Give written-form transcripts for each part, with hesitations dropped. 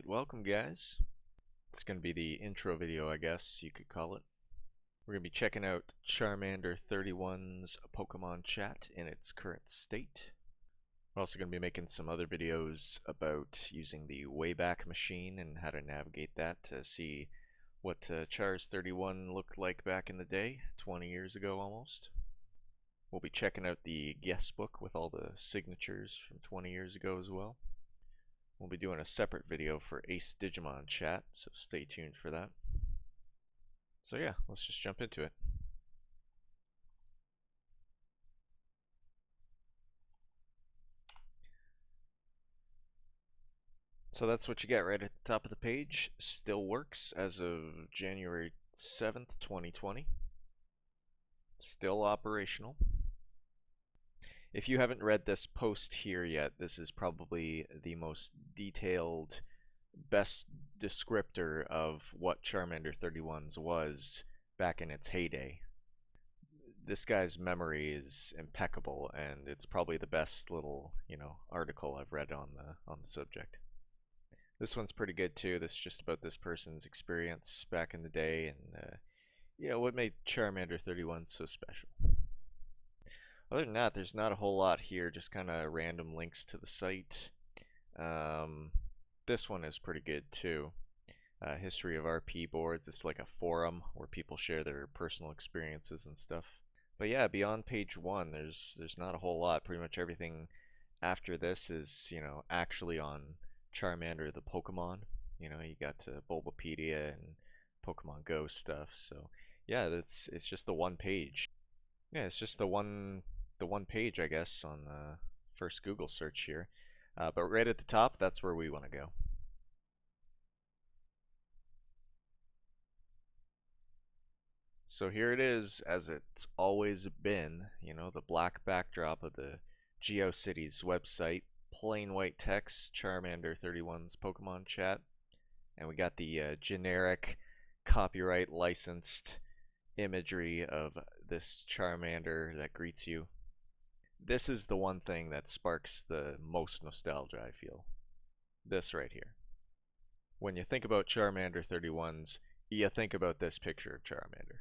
Alright, welcome guys. It's going to be the intro video, I guess you could call it. We're going to be checking out Charmander31's Pokemon chat in its current state. We're also going to be making some other videos about using the Wayback Machine and how to navigate that to see what Chars31 looked like back in the day, 20 years ago almost. We'll be checking out the guest book with all the signatures from 20 years ago as well. We'll be doing a separate video for Ace Digimon chat, so stay tuned for that. So yeah, let's just jump into it. So that's what you get right at the top of the page. Still works as of January 7th, 2020. Still operational. If you haven't read this post here yet, this is probably the most detailed, best descriptor of what Charmander31's was back in its heyday. This guy's memory is impeccable, and it's probably the best little, article I've read on the subject. This one's pretty good too. This is just about this person's experience back in the day, and what made Charmander31 so special. Other than that, there's not a whole lot here. Just kind of random links to the site. This one is pretty good too. History of RP boards. It's like a forum where people share their personal experiences and stuff. But yeah, beyond page one, there's not a whole lot. Pretty much everything after this is, actually on Charmander the Pokemon. You got Bulbapedia and Pokemon Go stuff. So yeah, it's just the one page. Yeah, it's just the one page, I guess, on the first Google search here. But right at the top, that's where we want to go. So here it is, as it's always been, the black backdrop of the GeoCities website, plain white text, Charmander31's Pokemon chat, and we got the generic copyright licensed imagery of this Charmander that greets you. This is the one thing that sparks the most nostalgia, I feel. This right here. When you think about Charmander31's, you think about this picture of Charmander.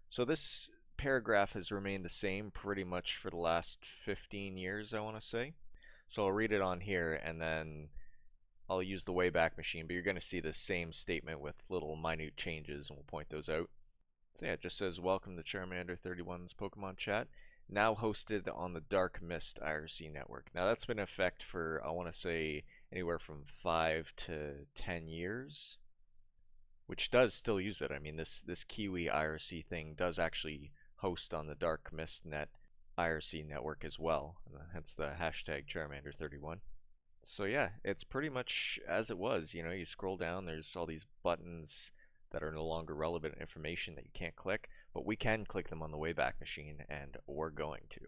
So this paragraph has remained the same pretty much for the last 15 years, I want to say. So I'll read it on here and then I'll use the Wayback Machine, but you're going to see the same statement with little minute changes and we'll point those out. So yeah, it just says, welcome to Charmander31's Pokemon chat, now hosted on the Dark Mist IRC network. Now that's been in effect for, I want to say, anywhere from 5 to 10 years. Which does still use it. I mean, this Kiwi IRC thing does actually host on the Dark Mist Net IRC network as well, hence the hashtag Charmander31. So yeah, it's pretty much as it was. You scroll down, there's all these buttons that are no longer relevant information that you can't click, but we can click them on the Wayback Machine, and we're going to.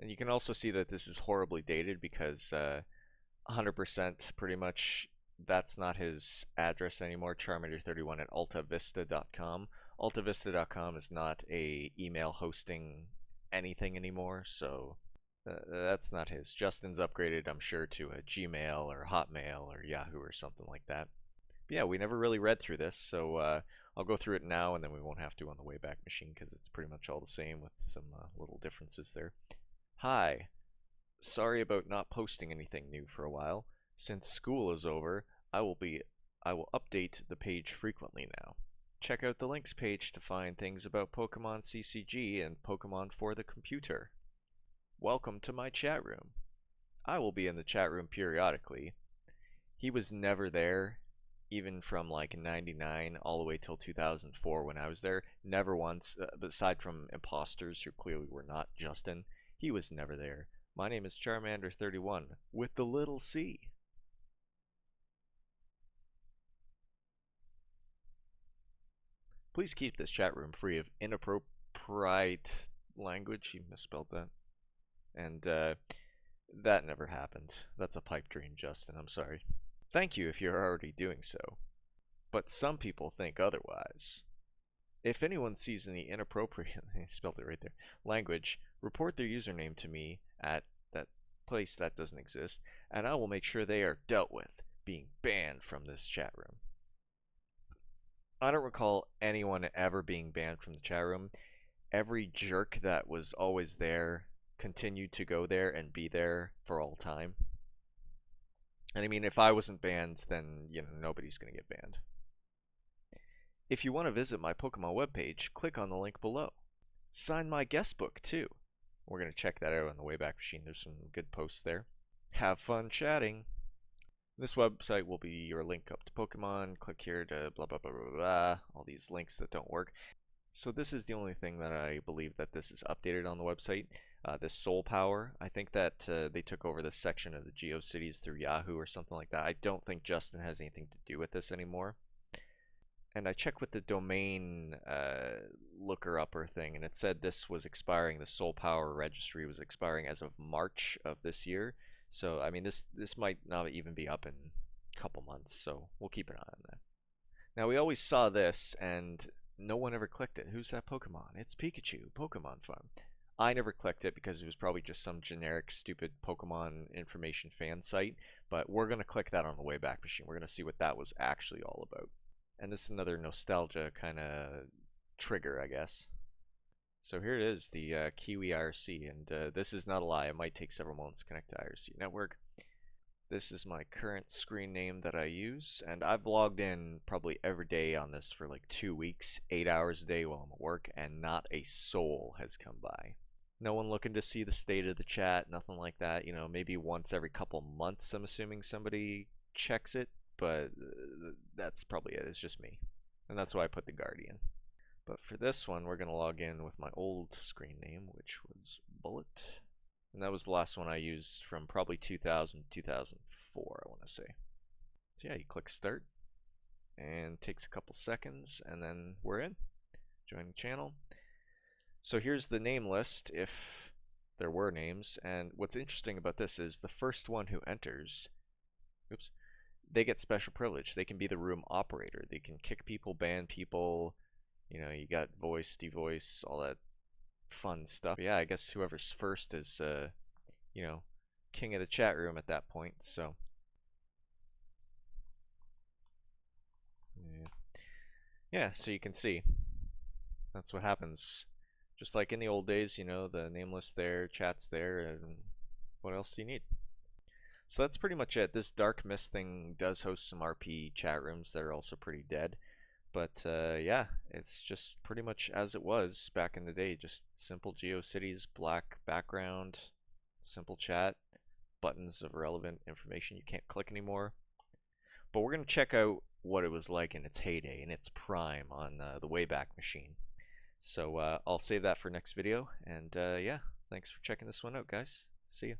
And you can also see that this is horribly dated because 100% pretty much that's not his address anymore, Charmander31 at altavista.com. Altavista.com is not a email hosting anything anymore, so that's not his. Justin's upgraded, I'm sure, to a Gmail or Hotmail or Yahoo or something like that. But yeah, we never really read through this, so I'll go through it now and then we won't have to on the Wayback Machine because it's pretty much all the same with some little differences there. Hi. Sorry about not posting anything new for a while. Since school is over, I will update the page frequently now. Check out the links page to find things about Pokemon CCG and Pokemon for the computer. Welcome to my chat room. I will be in the chat room periodically. He was never there, even from like 99 all the way till 2004 when I was there. Never once, aside from imposters who clearly were not Justin, he was never there. My name is Charmander31 with the little c. Please keep this chat room free of inappropriate language. He misspelled that. And that never happened. That's a pipe dream, Justin. I'm sorry. Thank you if you're already doing so. But some people think otherwise. If anyone sees any inappropriate, he spelled it right there, language, report their username to me at that place that doesn't exist, and I will make sure they are dealt with. being banned from this chat room. I don't recall anyone ever being banned from the chat room. Every jerk that was always there continued to go there and be there for all time. And I mean, if I wasn't banned, then, nobody's gonna get banned. If you want to visit my Pokemon webpage, click on the link below. Sign my guest book, too. We're gonna check that out on the Wayback Machine. There's some good posts there. Have fun chatting. This website will be your link up to Pokemon. Click here to blah, blah, blah, blah, blah. All these links that don't work. So this is the only thing that I believe that this is updated on the website. This Soul Power, I think that they took over this section of the GeoCities through Yahoo or something like that. I don't think Justin has anything to do with this anymore. And I checked with the domain looker-upper thing, and it said this was expiring. The Soul Power registry was expiring as of March of this year. So I mean, this might not even be up in a couple months. So we'll keep an eye on that. Now we always saw this, and no one ever clicked it. Who's that Pokemon? It's Pikachu. Pokemon Fun. I never clicked it because it was probably just some generic, stupid Pokemon information fan site. But we're gonna click that on the Wayback Machine. We're gonna see what that was actually all about. And this is another nostalgia kind of trigger, I guess. So here it is, the Kiwi IRC, and this is not a lie. It might take several months to connect to IRC network. This is my current screen name that I use, and I've logged in probably every day on this for like 2 weeks, 8 hours a day while I'm at work, and not a soul has come by. No one looking to see the state of the chat, nothing like that. Maybe once every couple months, I'm assuming somebody checks it, but that's probably it. It's just me. And that's why I put the Guardian. But for this one, we're going to log in with my old screen name, which was Bullet. And that was the last one I used from probably 2000 to 2004, I want to say. So yeah, you click start, and it takes a couple seconds, and then we're in. Join the channel. So here's the name list, if there were names. And what's interesting about this is the first one who enters, oops, they get special privilege. They can be the room operator. They can kick people, ban people. You got voice, devoice, all that fun stuff. But yeah, I guess whoever's first is, king of the chat room at that point. So, yeah, so you can see that's what happens. Just like in the old days, the name list there, chat's there, and what else do you need? So that's pretty much it. This Dark Mist thing does host some RP chat rooms that are also pretty dead. But yeah, it's just pretty much as it was back in the day. Just simple GeoCities, black background, simple chat, buttons of relevant information you can't click anymore. But we're going to check out what it was like in its heyday, in its prime on the Wayback Machine. So I'll save that for next video. And yeah, thanks for checking this one out, guys. See ya.